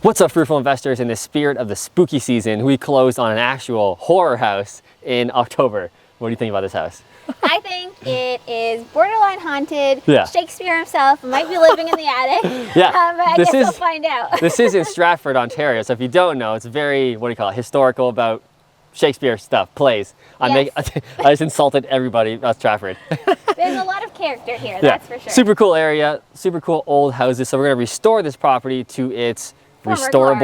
What's up, Fruitful investors? In the spirit of the spooky season, we closed on an actual horror house in October. What do you think about this house? I think it is borderline haunted. Yeah. Shakespeare himself might be living in the attic. Yeah. But I guess we'll find out. This is in Stratford, Ontario. So if you don't know, it's very, what do you call it, historical about Shakespeare stuff, plays. Yes. I just insulted everybody about Stratford. There's a lot of character here, that's for sure. Super cool area, super cool old houses. So we're going to restore this property to its former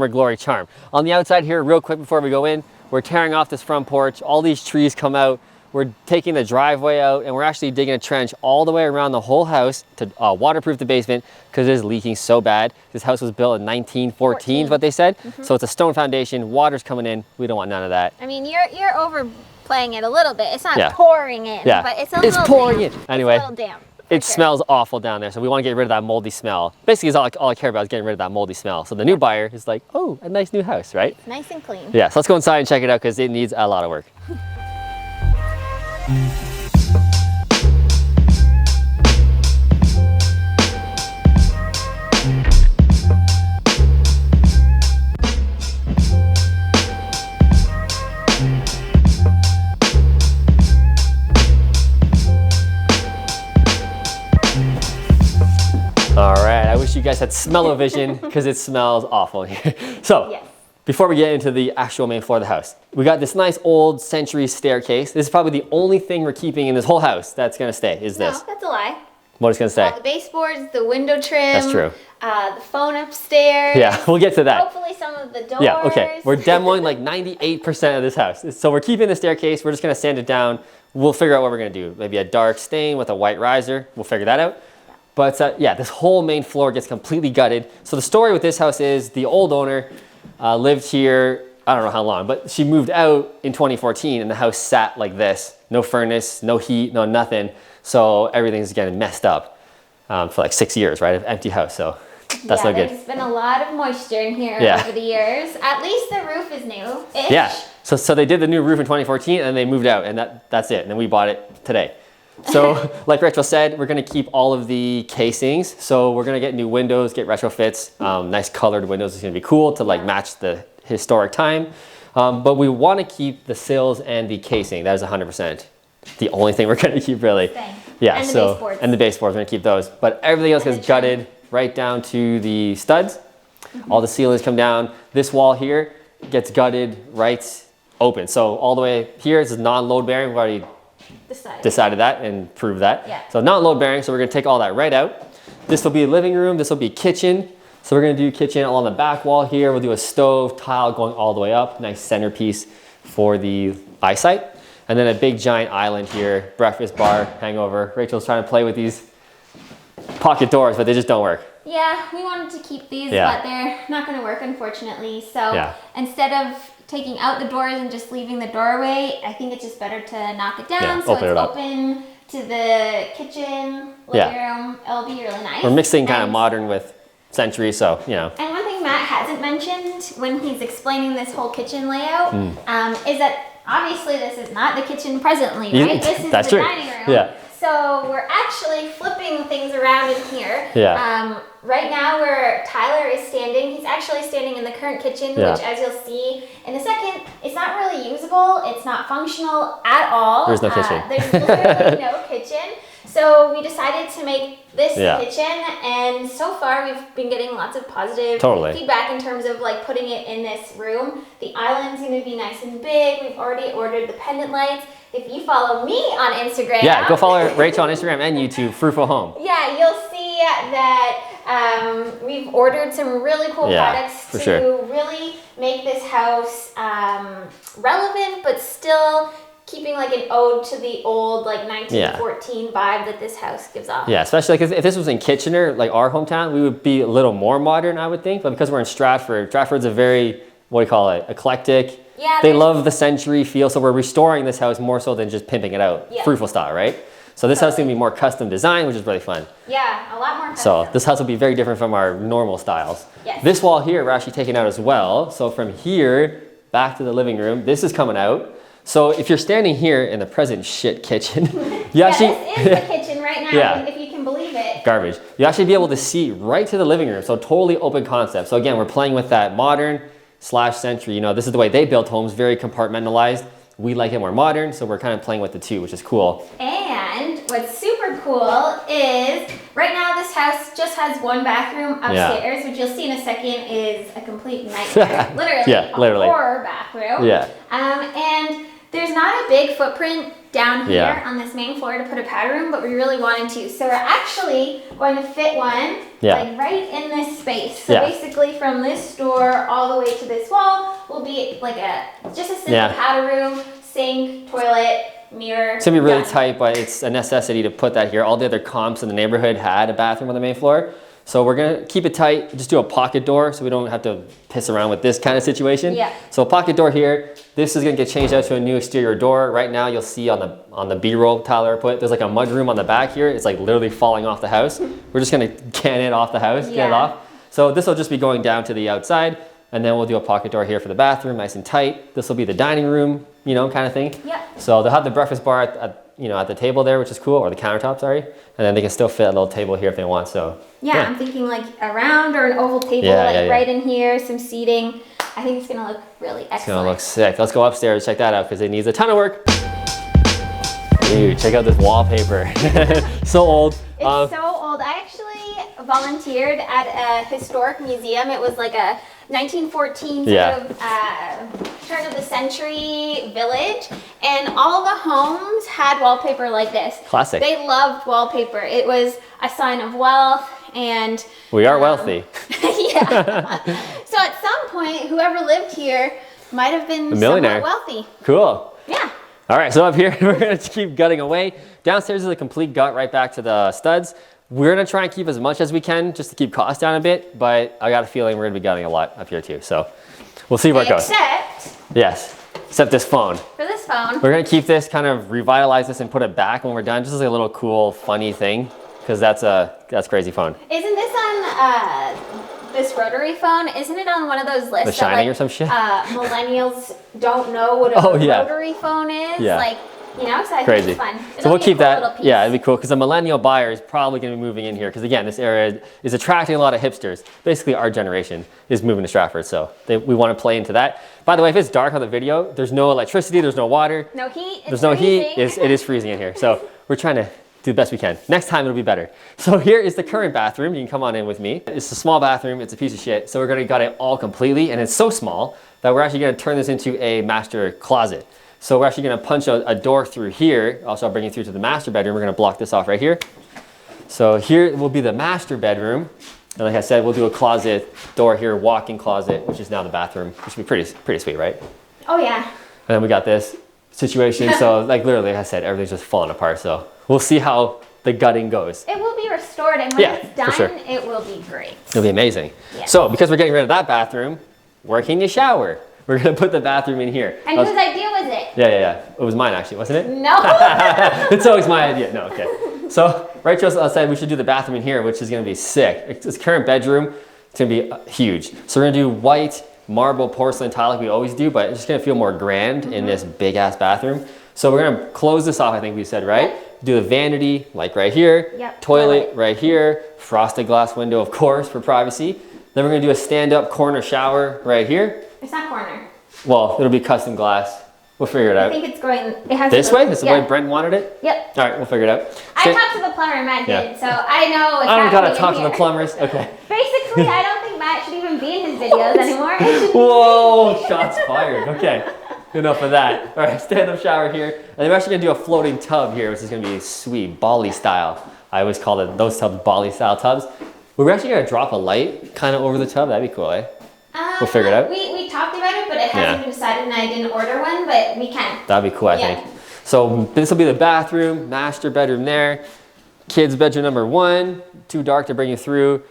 glory charm. On the outside here, real quick before we go in, we're tearing off this front porch. All these trees come out. We're taking the driveway out, and we're actually digging a trench all the way around the whole house to waterproof the basement because it is leaking so bad. This house was built in 1914 is what they said. So it's a stone foundation, water's coming in. We don't want none of that. I mean, you're overplaying it a little bit. It's not pouring in, but it's pouring in. Anyway, it's a little damp. It smells awful down there, so we want to get rid of that moldy smell. Basically, all I care about is getting rid of that moldy smell. So the new buyer is like, oh, a nice new house, right? It's nice and clean. Yeah, so let's go inside and check it out because it needs a lot of work. All right, I wish you guys had smell-o-vision because it smells awful here. So, before we get into the actual main floor of the house, we got this nice old century staircase. This is probably the only thing we're keeping in this whole house that's gonna stay, is this. No, that's a lie. What is gonna stay? All the baseboards, the window trim. That's true. The phone upstairs. Yeah, we'll get to that. Hopefully some of the doors. Yeah, okay. We're demoing like 98% of this house. So we're keeping the staircase. We're just gonna sand it down. We'll figure out what we're gonna do. Maybe a dark stain with a white riser. We'll figure that out. But yeah, this whole main floor gets completely gutted. So the story with this house is the old owner lived here, I don't know how long, but she moved out in 2014 and the house sat like this. No furnace, no heat, no nothing. So everything's getting messed up for like 6 years, right? An empty house, so that's no good. There's been a lot of moisture in here over the years. At least the roof is new-ish. Yeah, so they did the new roof in 2014 and they moved out and that's it. And then we bought it today. So like Rachel said, we're gonna keep all of the casings. So we're gonna get new windows, get retrofits, nice colored windows. It's gonna be cool to like match the historic time. But we wanna keep the sills and the casing. That is 100% the only thing we're gonna keep really. Yeah, and the baseboards. And the baseboards, we're gonna keep those. But everything else gets gutted right down to the studs. All the ceilings come down. This wall here gets gutted right open. So all the way here is non-load bearing. We've already decided that and proved that. Yeah. So not load bearing, so we're gonna take all that right out. This will be a living room, this will be a kitchen. So we're gonna do kitchen along the back wall here. We'll do a stove tile going all the way up, nice centerpiece for the eyesight. And then a big giant island here, breakfast bar, hangover. Rachel's trying to play with these pocket doors, but they just don't work. Yeah, we wanted to keep these, but they're not gonna work unfortunately. So instead of taking out the doors and just leaving the doorway, I think it's just better to knock it down so it's open to the kitchen, living room. It'll be really nice. We're mixing kind of modern with century, so you know. And one thing Matt hasn't mentioned when he's explaining this whole kitchen layout is that obviously this is not the kitchen presently, right? This is the dining room. Yeah. So we're actually flipping things around in here. Yeah. Right now where Tyler is standing, he's actually standing in the current kitchen, which as you'll see in a second, it's not really usable. It's not functional at all. There's no kitchen. There's literally no kitchen. So we decided to make this the kitchen, and so far we've been getting lots of positive feedback in terms of like putting it in this room. The island's gonna be nice and big. We've already ordered the pendant lights. If you follow me on Instagram. Yeah, go follow Rachel on Instagram and YouTube, Fruitful Home. Yeah, you'll see that we've ordered some really cool products to really make this house relevant, but still keeping like an ode to the old like 1914 vibe that this house gives off. Yeah, especially because if this was in Kitchener, like our hometown, we would be a little more modern, I would think. But because we're in Stratford, Stratford's a very, what do you call it, eclectic. Yeah, they love the century feel, so we're restoring this house more so than just pimping it out, Fruitful style, right? So this house is gonna be more custom design, which is really fun. Yeah, a lot more custom. So this house will be very different from our normal styles. Yes. This wall here, we're actually taking out as well. So from here back to the living room, this is coming out. So if you're standing here in the present shit kitchen, you actually... this is the kitchen right now, if you can believe it. Garbage. You'll actually be able to see right to the living room. So totally open concept. So again, we're playing with that modern / century. You know, this is the way they built homes, very compartmentalized. We like it more modern, so we're kind of playing with the two, which is cool. And what's super cool is right now this house just has one bathroom upstairs, which you'll see in a second is a complete nightmare. Literally. A horror bathroom. Yeah. And there's not a big footprint down here on this main floor to put a powder room, but we really wanted to. So we're actually going to fit one like right in this space. So basically from this door all the way to this wall will be like just a simple powder room, sink, toilet, mirror. It's gonna be really tight, but it's a necessity to put that here. All the other comps in the neighborhood had a bathroom on the main floor. So we're gonna keep it tight, just do a pocket door so we don't have to piss around with this kind of situation. Yeah. So a pocket door here. This is gonna get changed out to a new exterior door. Right now you'll see on the B-roll Tyler put, there's like a mudroom on the back here. It's like literally falling off the house. We're just gonna can it off the house, get it off. So this will just be going down to the outside, and then we'll do a pocket door here for the bathroom, nice and tight. This will be the dining room, you know, kind of thing. Yeah. So they'll have the breakfast bar at the table there, which is cool, or the countertop, sorry. And then they can still fit a little table here if they want, so. Yeah, I'm thinking like a round or an oval table, right in here, some seating. I think it's gonna look really excellent. It's gonna look sick. Let's go upstairs, check that out, because it needs a ton of work. Dude, check out this wallpaper. So old. It's so old. I actually volunteered at a historic museum. It was like a 1914 sort of turn of the century village, and all the homes had wallpaper like this. Classic. They loved wallpaper. It was a sign of wealth, and we are wealthy. Yeah. So at some point, whoever lived here might have been a millionaire. Somewhat wealthy. Cool. Yeah. All right, so up here, we're gonna keep gutting away. Downstairs is a complete gut right back to the studs. We're gonna try and keep as much as we can just to keep costs down a bit, but I got a feeling we're gonna be gutting a lot up here too. So we'll see where it goes. Except this phone. For this phone. We're gonna keep this, kind of revitalize this and put it back when we're done, just as a little cool, funny thing, because that's crazy phone. Isn't this on this rotary phone? Isn't it on one of those lists? The Shining or some shit? Millennials don't know what a rotary phone is. Yeah. Like, you know, so I Crazy. think it's fun. So we'll keep that. Yeah, it'd be cool because a millennial buyer is probably going to be moving in here because again, this area is attracting a lot of hipsters. Basically, our generation is moving to Stratford, so we want to play into that. By the way, if it's dark on the video, there's no electricity, there's no water, no heat. There's no heat. It is freezing in here, so we're trying to do the best we can. Next time it'll be better. So here is the current bathroom. You can come on in with me. It's a small bathroom. It's a piece of shit. So we're going to gut it all completely, and it's so small that we're actually going to turn this into a master closet. So we're actually gonna punch a door through here. Also, I'll bring you through to the master bedroom. We're gonna block this off right here. So here will be the master bedroom. And like I said, we'll do a closet door here, walk-in closet, which is now the bathroom, which would be pretty sweet, right? Oh yeah. And then we got this situation. So like literally, like I said, everything's just falling apart. So we'll see how the gutting goes. It will be restored, and when it's done, it will be great. It'll be amazing. Yeah. So because we're getting rid of that bathroom, where can you shower? We're gonna put the bathroom in here. And whose idea was it? Yeah. It was mine actually, wasn't it? No. It's always my idea. No, okay. So Rachel said we should do the bathroom in here, which is gonna be sick. It's current bedroom. It's gonna be huge. So we're gonna do white marble porcelain tile like we always do, but it's just gonna feel more grand in this big ass bathroom. So we're gonna close this off, I think we said, right? Do the vanity like right here. Yep. Toilet right here. Frosted glass window, of course, for privacy. Then we're gonna do a stand-up corner shower right here. It's not corner. Well, it'll be custom glass. We'll figure it out. I think it's going, it has this way? This is the way Brent wanted it? Yep. All right, we'll figure it out. I talked to the plumber, Matt did, so I know what's I don't gotta happening talk in to the here. plumbers. Okay. Basically, I don't think Matt should even be in his videos anymore. Whoa, shots fired. Okay, enough of that. All right, stand-up shower here. And then we're actually gonna do a floating tub here, which is gonna be sweet, Bali style. I always call it those tubs Bali style tubs. We're actually gonna drop a light kind of over the tub. That'd be cool, eh? We'll figure it out. We talked about it, but it hasn't been decided, and I didn't order one, but we can. That'd be cool, I think. So this will be the bathroom, master bedroom there. Kids bedroom number 1, too dark to bring you through.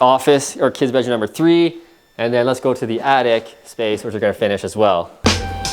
Office, or kids bedroom number 3. And then let's go to the attic space, which we're gonna finish as well.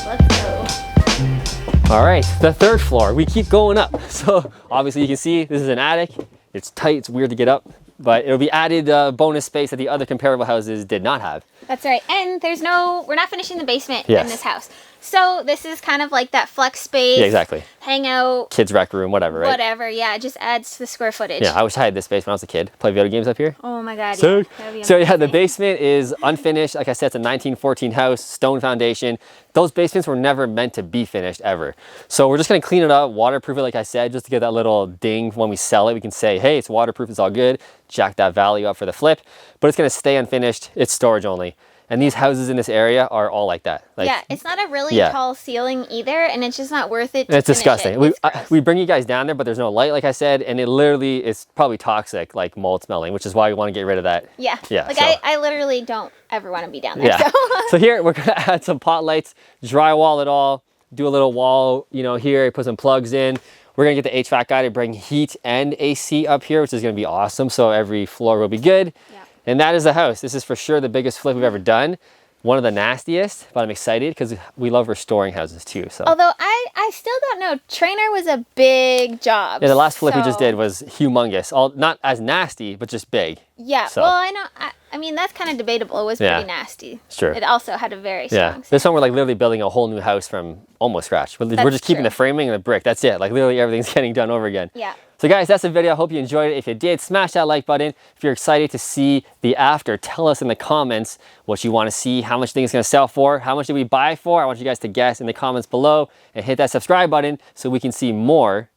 Let's go. All right, the 3rd floor. We keep going up. So obviously you can see this is an attic. It's tight, it's weird to get up. But it'll be added bonus space that the other comparable houses did not have. That's right. And we're not finishing the basement in this house. So this is kind of like that flex space. Yeah, exactly. Hangout. Kids rec room, whatever, right? Whatever, yeah. It just adds to the square footage. Yeah, I wish I had this space when I was a kid. Play video games up here. Oh my God. So, yeah, so yeah, the basement is unfinished. Like I said, it's a 1914 house, stone foundation. Those basements were never meant to be finished ever. So we're just gonna clean it up, waterproof it, like I said, just to get that little ding when we sell it. We can say, hey, it's waterproof, it's all good. Jack that value up for the flip, but it's gonna stay unfinished. It's storage only. And these houses in this area are all like that. Like, yeah, it's not a really tall ceiling either, and it's just not worth it to It's disgusting. It's we bring you guys down there, but there's no light, like I said, and it literally is probably toxic, like mold smelling, which is why we want to get rid of that. Yeah. Like so. I literally don't ever want to be down there. Yeah. So, so here we're gonna add some pot lights, drywall it all, do a little wall, you know, here, put some plugs in. We're gonna get the HVAC guy to bring heat and AC up here, which is gonna be awesome. So every floor will be good. yeah. And that is the house. This is for sure the biggest flip we've ever done. One of the nastiest, but I'm excited because we love restoring houses too. So although I still don't know, Trainer was a big job. Yeah, the last flip we just did was humongous. Not as nasty, but just big. Yeah, so. well, I know. I mean, that's kind of debatable. It was pretty nasty. Sure. It also had a very strong scent. This one we're like literally building a whole new house from almost scratch. We're just keeping the framing and the brick. That's it. Like literally everything's getting done over again. Yeah. So guys, that's the video. I hope you enjoyed it. If you did, smash that like button. If you're excited to see the after, tell us in the comments what you want to see, how much you think it's going to sell for, how much did we buy for. I want you guys to guess in the comments below and hit that subscribe button so we can see more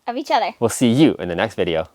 of each other. We'll see you in the next video.